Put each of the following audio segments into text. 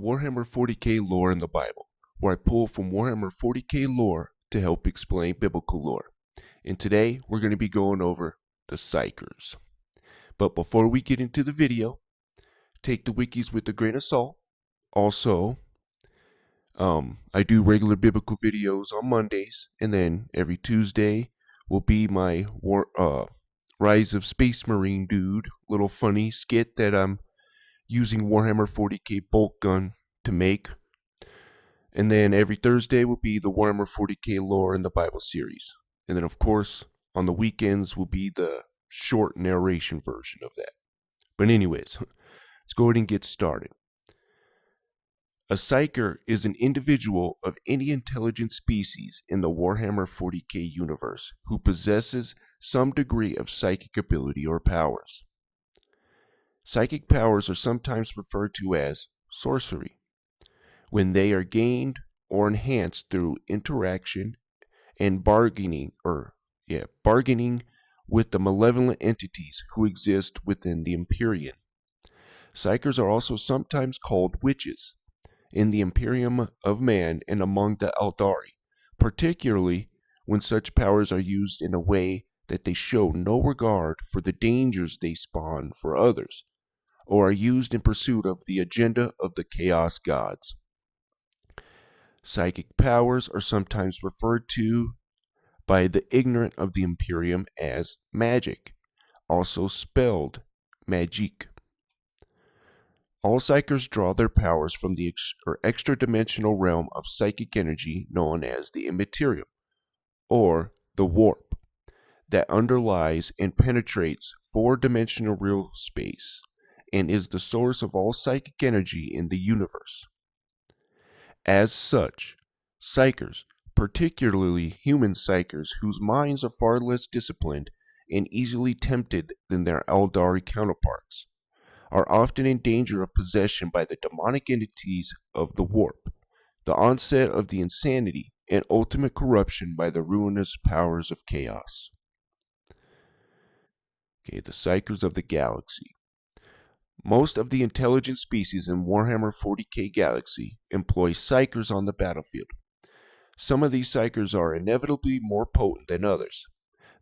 Warhammer 40k lore in the Bible, where I pull from Warhammer 40k lore to help explain biblical lore. And today, we're going to be going over the Psykers. But before we get into the video, take the wikis with a grain of salt. Also, I do regular biblical videos on Mondays, and then every Tuesday will be my Rise of Space Marine dude, little funny skit that I'm using Warhammer 40k bolt gun to make. And then every Thursday will be the Warhammer 40k lore in the Bible series. And then, of course, on the weekends will be the short narration version of that. But anyways, let's go ahead and get started. A Psyker is an individual of any intelligent species in the Warhammer 40k universe who possesses some degree of psychic ability or powers. Psychic powers are sometimes referred to as sorcery, when they are gained or enhanced through interaction and bargaining with the malevolent entities who exist within the Imperium. Psykers are also sometimes called witches in the Imperium of Man and among the Eldari, particularly when such powers are used in a way that they show no regard for the dangers they spawn for others, or are used in pursuit of the agenda of the Chaos Gods. Psychic powers are sometimes referred to by the ignorant of the Imperium as magic, also spelled magique. All Psykers draw their powers from the extra-dimensional realm of psychic energy known as the immaterium, or the warp, that underlies and penetrates four-dimensional real space, and is the source of all psychic energy in the universe. As such, Psykers, particularly human Psykers whose minds are far less disciplined and easily tempted than their Eldari counterparts, are often in danger of possession by the demonic entities of the warp, the onset of the insanity, and ultimate corruption by the ruinous powers of chaos. Okay, the Psykers of the Galaxy. Most of the intelligent species in Warhammer 40k Galaxy employ Psykers on the battlefield. Some of these Psykers are inevitably more potent than others.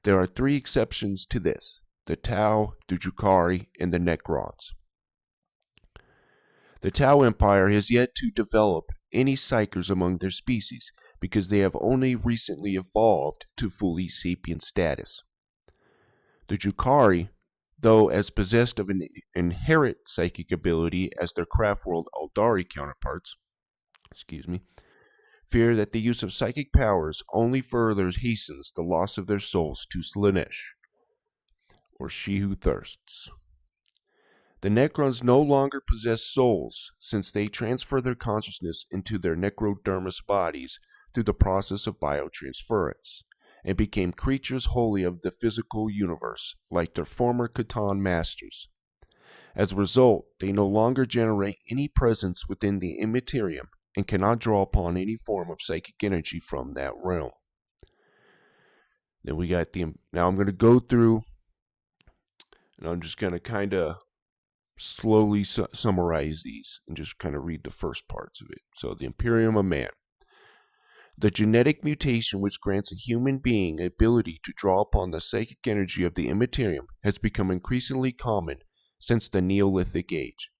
There are three exceptions to this: the Tau, the Drukhari, and the Necrons. The Tau Empire has yet to develop any Psykers among their species because they have only recently evolved to fully sapient status. The Drukhari, though as possessed of an inherent psychic ability as their craftworld Eldari counterparts, fear that the use of psychic powers only further hastens the loss of their souls to Slaanesh, or She Who Thirsts. The Necrons no longer possess souls, since they transfer their consciousness into their necrodermis bodies through the process of biotransference, and became creatures wholly of the physical universe, like their former Catan masters. As a result, they no longer generate any presence within the immaterium, and cannot draw upon any form of psychic energy from that realm. Then we got now I'm going to go through, and I'm just going to kind of slowly summarize these and just kind of read the first parts of it. So the Imperium of Man. The genetic mutation which grants a human being ability to draw upon the psychic energy of the immaterium has become increasingly common since the Neolithic Age.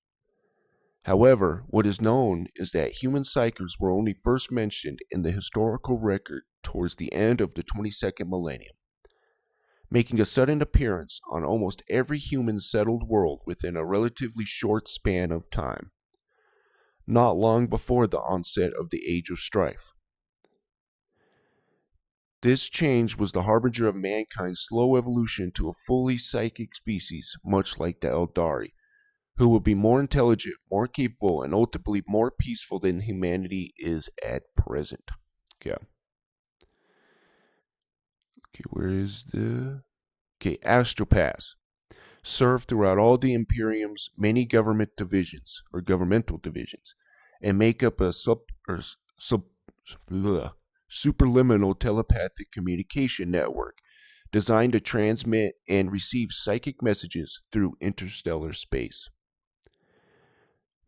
However, what is known is that human Psykers were only first mentioned in the historical record towards the end of the 22nd millennium, making a sudden appearance on almost every human settled world within a relatively short span of time, not long before the onset of the Age of Strife. This change was the harbinger of mankind's slow evolution to a fully psychic species, much like the Eldari, who will be more intelligent, more capable, and ultimately more peaceful than humanity is at present. Okay, where is the... Okay, Astropaths serve throughout all the Imperium's many governmental divisions, and make up a superliminal telepathic communication network designed to transmit and receive psychic messages through interstellar space.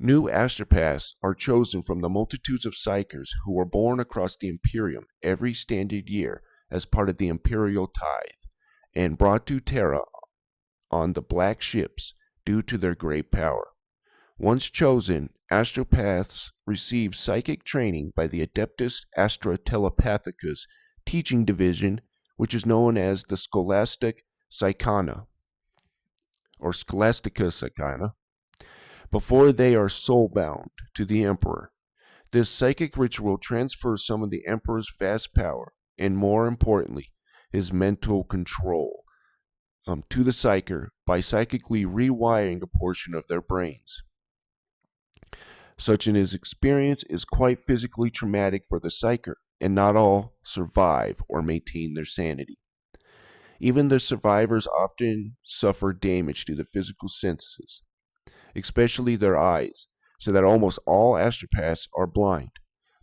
New Astropaths are chosen from the multitudes of Psykers who were born across the Imperium every standard year as part of the Imperial Tithe, and brought to Terra on the Black Ships due to their great power. Once chosen, Astropaths receive psychic training by the Adeptus Telepathica's teaching division, which is known as the Scholastic Psychana, or Scholastica Psychana, before they are soulbound to the Emperor. This psychic ritual transfers some of the Emperor's vast power, and more importantly, his mental control, to the Psyker by psychically rewiring a portion of their brains. Such an experience is quite physically traumatic for the Psyker, and not all survive or maintain their sanity. Even the survivors often suffer damage to the physical senses, especially their eyes, so that almost all astropaths are blind.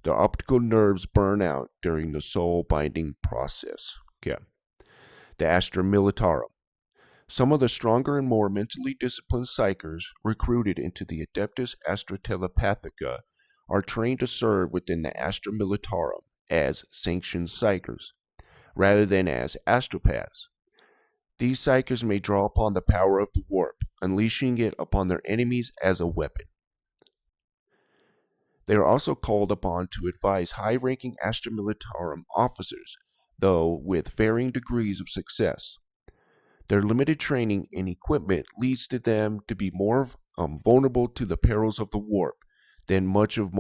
Their optical nerves burn out during the soul binding process. Okay. The Astrommilitara. Some of the stronger and more mentally disciplined Psykers recruited into the Adeptus Telepathica are trained to serve within the Astrommilitara as sanctioned Psykers, rather than as Astropaths. These Psykers may draw upon the power of the warp, unleashing it upon their enemies as a weapon. They are also called upon to advise high-ranking Astrommilitarum officers, though with varying degrees of success. Their limited training and equipment leads to them to be more vulnerable to the perils of the warp than much of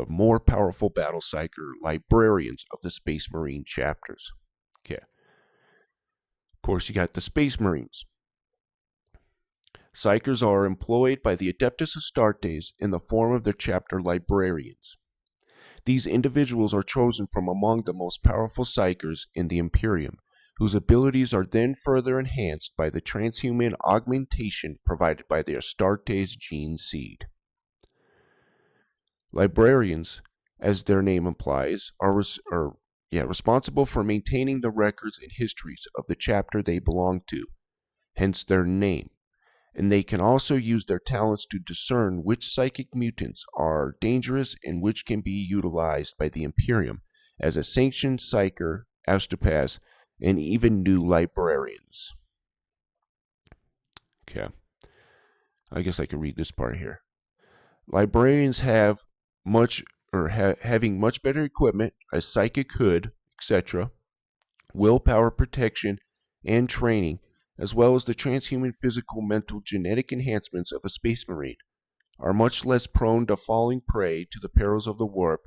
more powerful battle psyker librarians of the Space Marine chapters. Okay. Of course, you got the Space Marines. Psykers are employed by the Adeptus Astartes in the form of their chapter librarians. These individuals are chosen from among the most powerful Psykers in the Imperium, whose abilities are then further enhanced by the transhuman augmentation provided by the Astartes gene seed. Librarians, as their name implies, are responsible for maintaining the records and histories of the chapter they belong to, hence their name, and they can also use their talents to discern which psychic mutants are dangerous and which can be utilized by the Imperium as a sanctioned Psyker, Astropaths, and even new librarians. Okay. I guess I can read this part here. Librarians have having much better equipment, a psychic hood, etc., willpower protection, and training, as well as the transhuman physical, mental, genetic enhancements of a space marine, are much less prone to falling prey to the perils of the warp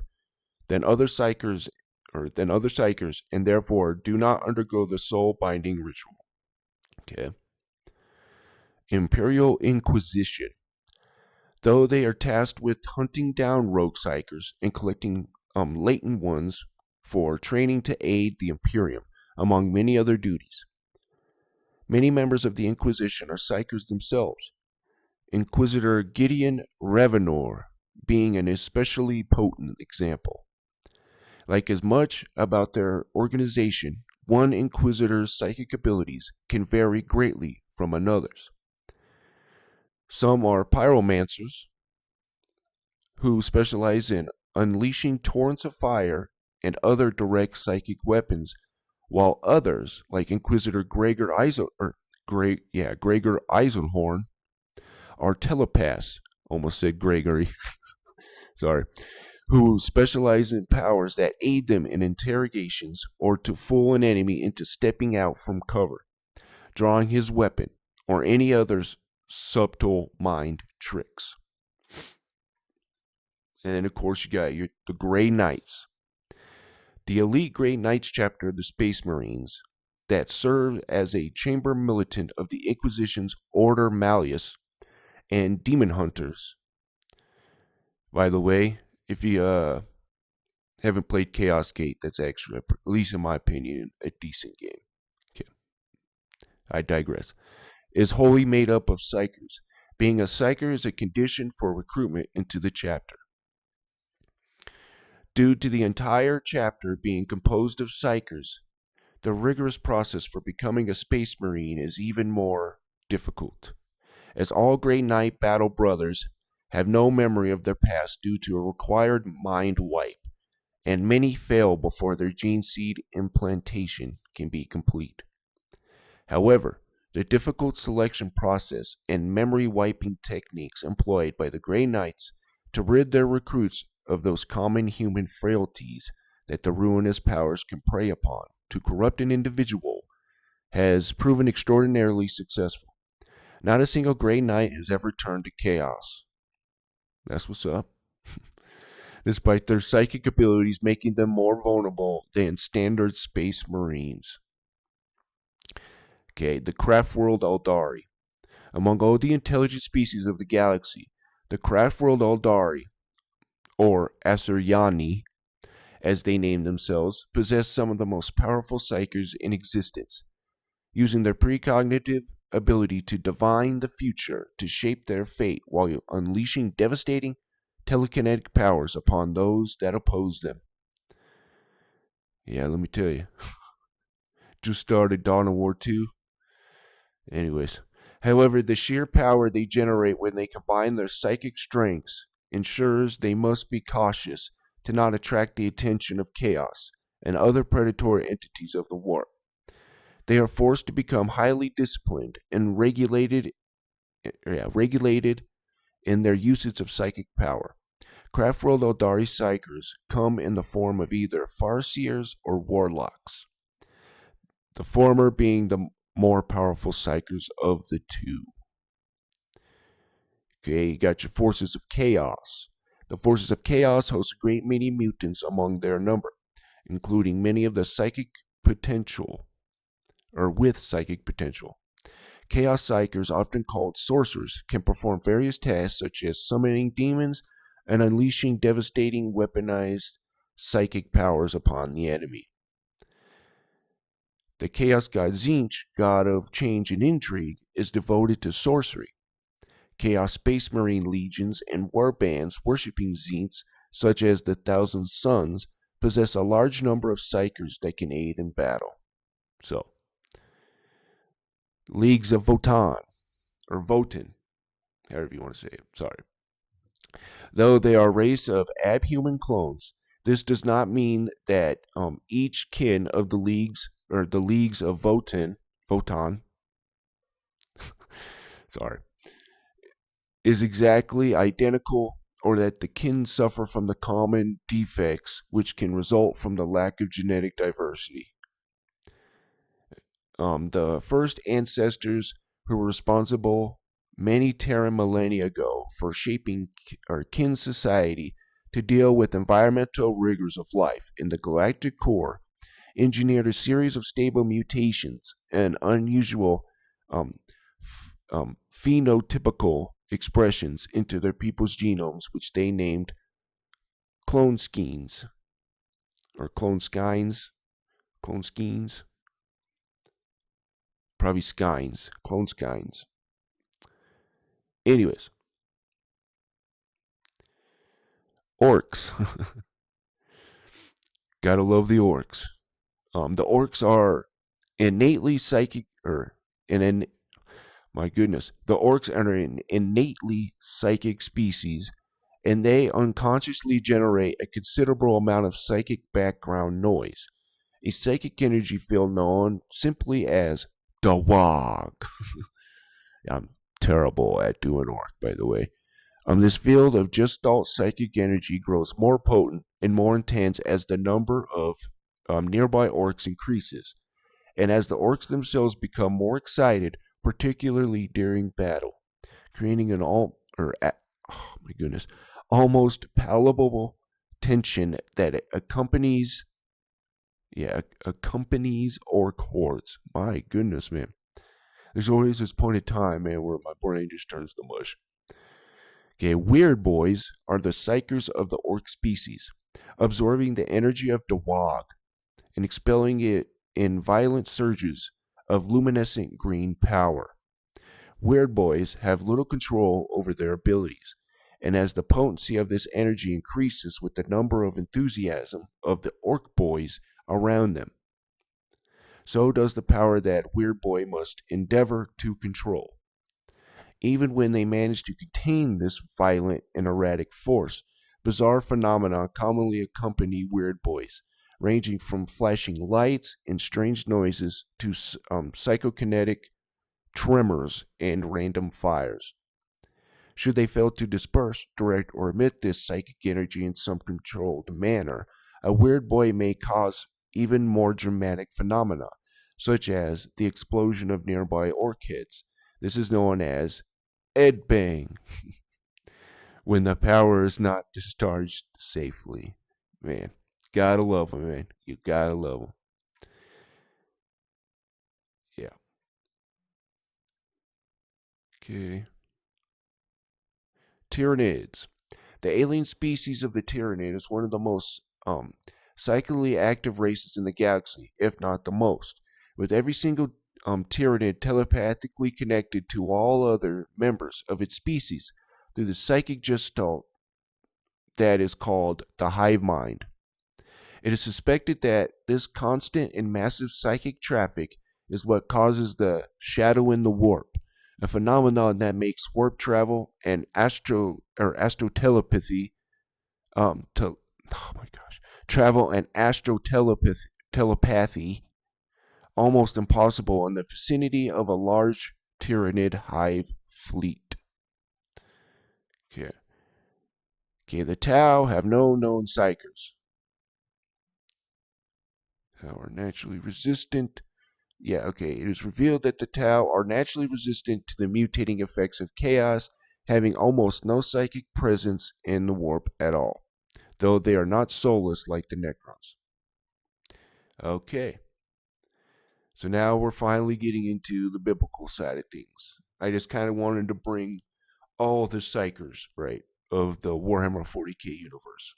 than other psykers, and therefore do not undergo the soul binding ritual. Okay. Imperial Inquisition. Though they are tasked with hunting down rogue psykers and collecting latent ones for training to aid the Imperium, among many other duties. Many members of the Inquisition are psykers themselves, Inquisitor Gideon Ravenor being an especially potent example. Like as much about their organization, one Inquisitor's psychic abilities can vary greatly from another's. Some are pyromancers, who specialize in unleashing torrents of fire and other direct psychic weapons, while others, like Inquisitor Gregor Eisenhorn, are telepaths. Almost said Gregory. Sorry. Who specialize in powers that aid them in interrogations or to fool an enemy into stepping out from cover, drawing his weapon, or any other subtle mind tricks. And then, of course, you got the Grey Knights. The elite Grey Knights chapter of the Space Marines that served as a chamber militant of the Inquisition's Order Malleus and Demon Hunters. By the way, if you haven't played Chaos Gate, that's actually, at least in my opinion, a decent game. Okay. I digress. Is wholly made up of Psykers. Being a Psyker is a condition for recruitment into the chapter. Due to the entire chapter being composed of Psykers, the rigorous process for becoming a Space Marine is even more difficult, as all Grey Knight battle brothers have no memory of their past due to a required mind wipe, and many fail before their gene seed implantation can be complete. However, the difficult selection process and memory wiping techniques employed by the Grey Knights to rid their recruits of those common human frailties that the ruinous powers can prey upon to corrupt an individual has proven extraordinarily successful. Not a single Grey Knight has ever turned to chaos. That's what's up. Despite their psychic abilities making them more vulnerable than standard space marines. Okay, the craft world Aldari. Among all the intelligent species of the galaxy, the craft world Aldari, or Asuryani, as they name themselves, possess some of the most powerful psychers in existence, using their precognitive ability to divine the future to shape their fate while unleashing devastating telekinetic powers upon those that oppose them. Yeah, let me tell you. Just started Dawn of War 2. Anyways. However, the sheer power they generate when they combine their psychic strengths ensures they must be cautious to not attract the attention of chaos and other predatory entities of the warp. They are forced to become highly disciplined and regulated in their usage of psychic power. Craftworld Eldari Psykers come in the form of either Farseers or Warlocks, the former being the more powerful Psykers of the two. Okay, you got your Forces of Chaos. The Forces of Chaos host a great many mutants among their number, including many of the psychic potential, or with psychic potential. Chaos Psykers, often called sorcerers, can perform various tasks such as summoning demons and unleashing devastating weaponized psychic powers upon the enemy. The Chaos God Tzeentch, god of change and intrigue, is devoted to sorcery. Chaos Space Marine legions and war bands worshipping Tzeentch, such as the Thousand Suns, possess a large number of Psykers that can aid in battle. So, Leagues of Voton, or Voton, however you want to say it, sorry. Though they are a race of abhuman clones, this does not mean that each kin of the leagues of Voton, sorry, is exactly identical, or that the kin suffer from the common defects which can result from the lack of genetic diversity. The first ancestors who were responsible many Terran millennia ago for shaping our kin society to deal with environmental rigors of life in the galactic core engineered a series of stable mutations and unusual phenotypical expressions into their people's genomes, which they named clone skeins, or clone skeins, probably skeins, clone skeins. Anyways, Orcs. Gotta love the Orcs. The Orcs are innately psychic, the Orcs are an innately psychic species, and they unconsciously generate a considerable amount of psychic background noise, a psychic energy field known simply as the Wog. I'm terrible at doing Orc, by the way. This field of gestalt psychic energy grows more potent and more intense as the number of nearby Orcs increases, and as the Orcs themselves become more excited, particularly during battle, creating an almost palpable tension that accompanies Orc hordes. My goodness, man. There's always this point in time, man, where my brain just turns to mush. Okay, Weird Boys are the Psykers of the Orc species, absorbing the energy of the Wog and expelling it in violent surges of luminescent green power. Weird Boys have little control over their abilities, and as the potency of this energy increases with the number of enthusiasm of the Orc Boys around them, so does the power that Weird Boy must endeavor to control. Even when they manage to contain this violent and erratic force, bizarre phenomena commonly accompany weird boys, ranging from flashing lights and strange noises to psychokinetic tremors and random fires. Should they fail to disperse, direct, or emit this psychic energy in some controlled manner, a weird boy may cause even more dramatic phenomena, such as the explosion of nearby orchids. This is known as Ed Bang, when the power is not discharged safely. Man, gotta love them, man. You gotta love them. Yeah. Okay. Tyranids. The alien species of the Tyranid is one of the most psychically active races in the galaxy, if not the most, with every single Tyranid telepathically connected to all other members of its species through the psychic gestalt that is called the hive mind. It is suspected that this constant and massive psychic traffic is what causes the shadow in the warp, a phenomenon that makes warp travel and astrotelepathy oh my gosh, travel and telepathy almost impossible in the vicinity of a large Tyranid hive fleet. Okay. Okay, the Tau have no known Psykers. Tau are naturally resistant. Yeah, okay. It is revealed that the Tau are naturally resistant to the mutating effects of chaos, having almost no psychic presence in the warp at all, though they are not soulless like the Necrons. Okay. So now we're finally getting into the biblical side of things. I just kind of wanted to bring all the Psykers, right, of the Warhammer 40k universe.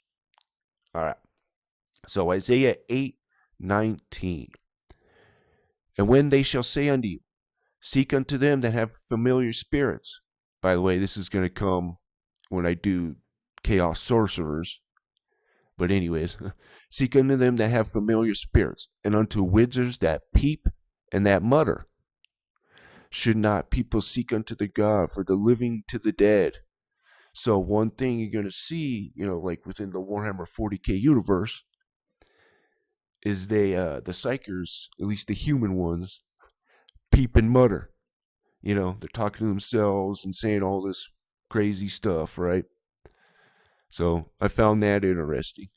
All right. So Isaiah 8:19. And when they shall say unto you, seek unto them that have familiar spirits. By the way, this is going to come when I do Chaos Sorcerers. But anyways, seek unto them that have familiar spirits, and unto wizards that peep and that mutter. Should not people seek unto the God for the living to the dead? So one thing you're going to see, like within the Warhammer 40k universe, is the Psykers, at least the human ones, peep and mutter. They're talking to themselves and saying all this crazy stuff, right? So I found that interesting.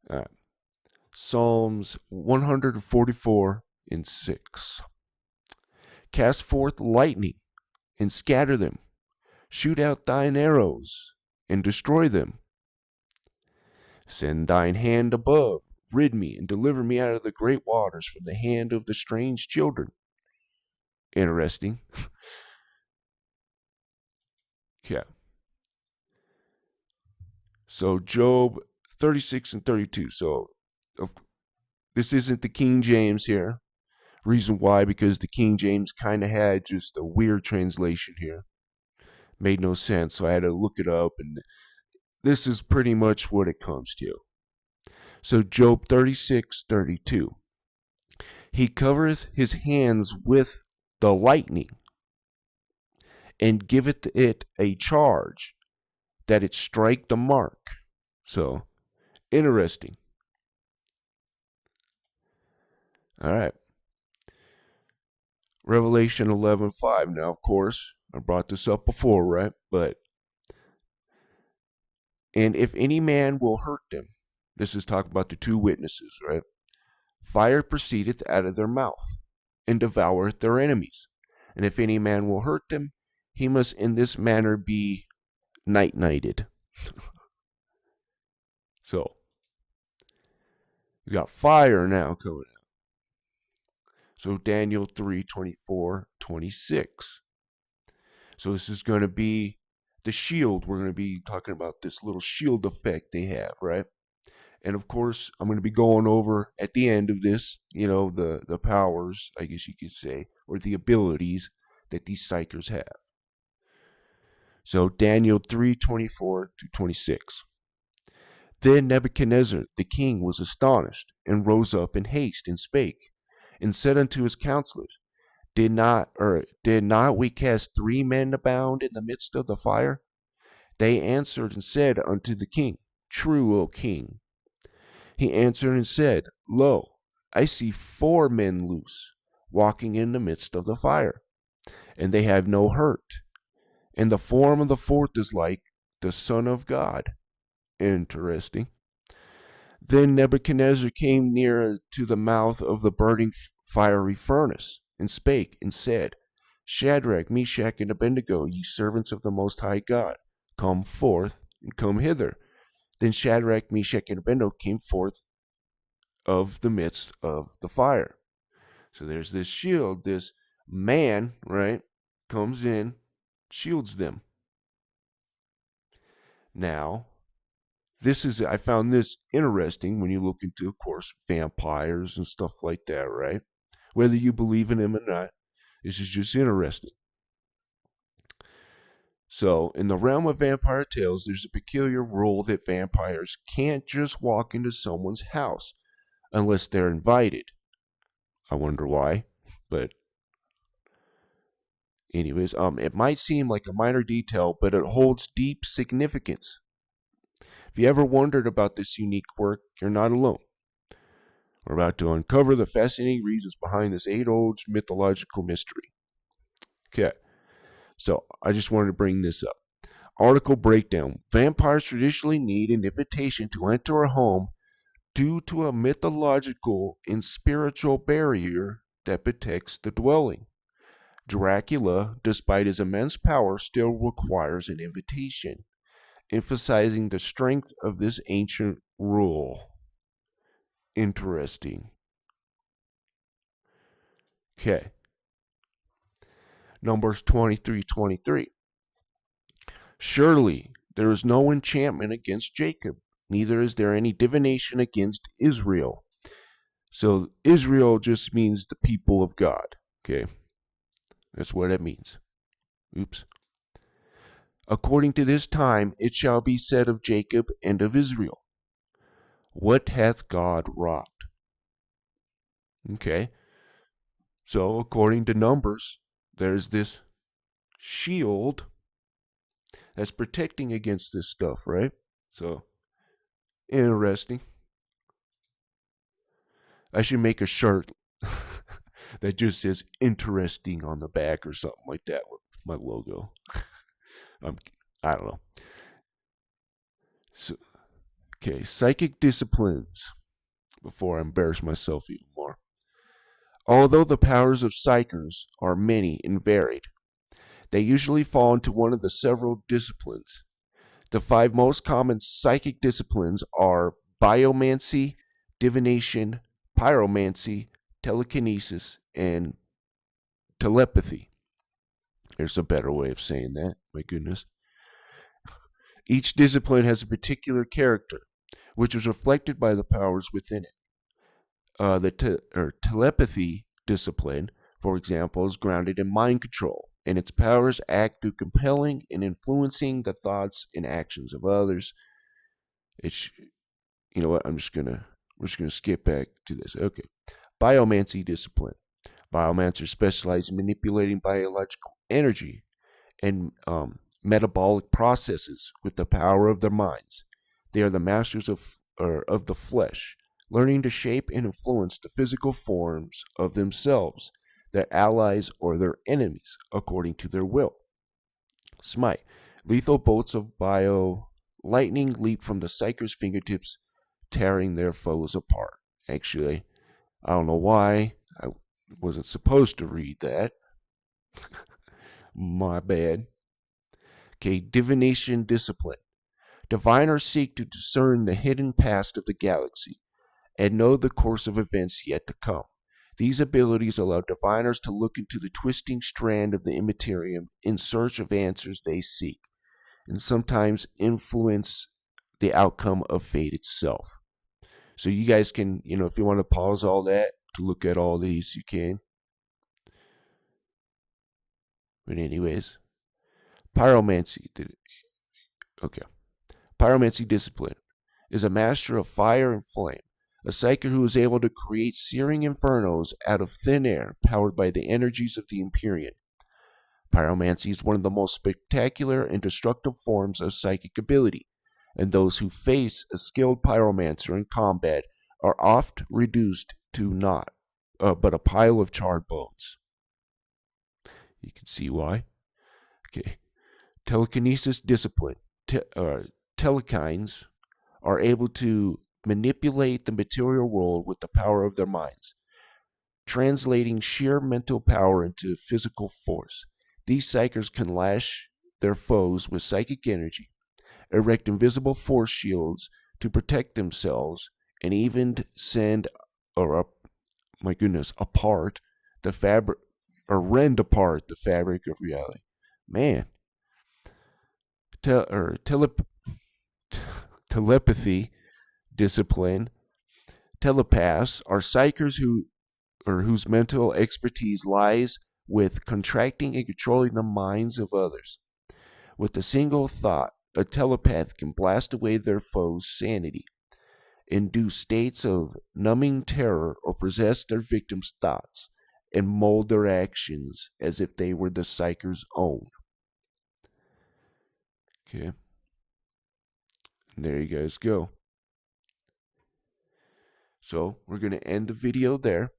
All right. Psalms 144:6. Cast forth lightning and scatter them. Shoot out thine arrows and destroy them. Send thine hand above, rid me and deliver me out of the great waters from the hand of the strange children. Interesting. Yeah. So Job 36:32. So this isn't the King James here. Reason why, because the King James kind of had just a weird translation here. Made no sense, so I had to look it up, and this is pretty much what it comes to. So Job 36:32. He covereth his hands with the lightning, and giveth it a charge that it strike the mark. So, interesting. All right. Revelation 11:5. Now, of course, I brought this up before, right? And if any man will hurt them, this is talking about the two witnesses, right? Fire proceedeth out of their mouth, and devoureth their enemies. And if any man will hurt them, he must in this manner be night-nighted. So, we got fire now coming out. So Daniel 3:24-26. So this is going to be the shield. We're going to be talking about this little shield effect they have, right? And of course, I'm going to be going over at the end of this, the powers, I guess you could say, or the abilities that these Psykers have. So Daniel 3:24-26. Then Nebuchadnezzar the king was astonished, and rose up in haste, and spake, and said unto his counselors, Did not we cast 3 men abound in the midst of the fire? They answered and said unto the king, True, O king. He answered and said, Lo, I see 4 men loose, walking in the midst of the fire, and they have no hurt. And the form of the fourth is like the Son of God. Interesting. Then Nebuchadnezzar came near to the mouth of the burning fiery furnace, and spake, and said, Shadrach, Meshach, and Abednego, ye servants of the Most High God, come forth, and come hither. Then Shadrach, Meshach, and Abednego came forth of the midst of the fire. So there's this shield, this man, right, comes in, shields them. Now, I found this interesting when you look into, of course, vampires and stuff like that, right? Whether you believe in them or not, this is just interesting. So, in the realm of vampire tales, there's a peculiar rule that vampires can't just walk into someone's house unless they're invited. I wonder why, but anyways, it might seem like a minor detail, but it holds deep significance. If you ever wondered about this unique quirk, you're not alone. We're about to uncover the fascinating reasons behind this age-old mythological mystery. Okay, so I just wanted to bring this up. Article breakdown. Vampires traditionally need an invitation to enter a home due to a mythological and spiritual barrier that protects the dwelling. Dracula, despite his immense power, still requires an invitation, emphasizing the strength of this ancient rule. Interesting. Okay. Numbers 23:23. Surely there is no enchantment against Jacob, neither is there any divination against Israel. So Israel just means the people of God. Okay. That's what it means. Oops. According to this time, it shall be said of Jacob and of Israel, What hath God wrought? Okay. So, according to Numbers, there's this shield that's protecting against this stuff, right? So, interesting. I should make a shirt that just says interesting on the back or something like that with my logo. I don't know. So, okay, psychic disciplines. Before I embarrass myself even more. Although the powers of Psykers are many and varied, they usually fall into one of the several disciplines. The 5 most common psychic disciplines are Biomancy, Divination, Pyromancy, Telekinesis, and Telepathy. There's a better way of saying that, my goodness. Each discipline has a particular character, which is reflected by the powers within it. The telepathy discipline, for example, is grounded in mind control, and its powers act through compelling and influencing the thoughts and actions of others. You know what? We're just gonna skip back to this. Okay, biomancy discipline. Biomancers specialize in manipulating biological energy and metabolic processes with the power of their minds. They are the masters of the flesh, learning to shape and influence the physical forms of themselves, their allies, or their enemies according to their will. Smite. Lethal bolts of lightning leap from the Psykers' fingertips, tearing their foes apart. Actually, I don't know why I wasn't supposed to read that. My bad. Okay, divination discipline. Diviners seek to discern the hidden past of the galaxy and know the course of events yet to come. These abilities allow diviners to look into the twisting strand of the immaterium in search of answers they seek, and sometimes influence the outcome of fate itself. So you guys can, if you want to pause all that to look at all these, you can. But anyways, pyromancy. Okay. Pyromancy discipline is a master of fire and flame, A Psyker who is able to create searing infernos out of thin air powered by the energies of the Imperium. Pyromancy is one of the most spectacular and destructive forms of psychic ability, and those who face a skilled pyromancer in combat are oft reduced to naught but a pile of charred bones. You can see why. Okay. Telekinesis discipline. Telekines are able to manipulate the material world with the power of their minds, translating sheer mental power into physical force. These Psykers can lash their foes with psychic energy, erect invisible force shields to protect themselves, and even send apart the fabric or rend apart the fabric of reality. Man, telepathy discipline. Telepaths are Psykers whose mental expertise lies with contracting and controlling the minds of others. With a single thought, a telepath can blast away their foe's sanity, induce states of numbing terror, or possess their victims' thoughts, and mold their actions as if they were the Psyker's own. Okay. And there you guys go. So, we're going to end the video there.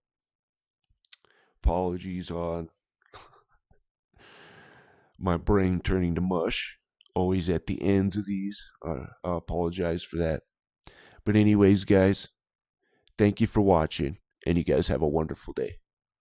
Apologies on my brain turning to mush. Always at the ends of these. I apologize for that. But anyways, guys, thank you for watching, and you guys have a wonderful day.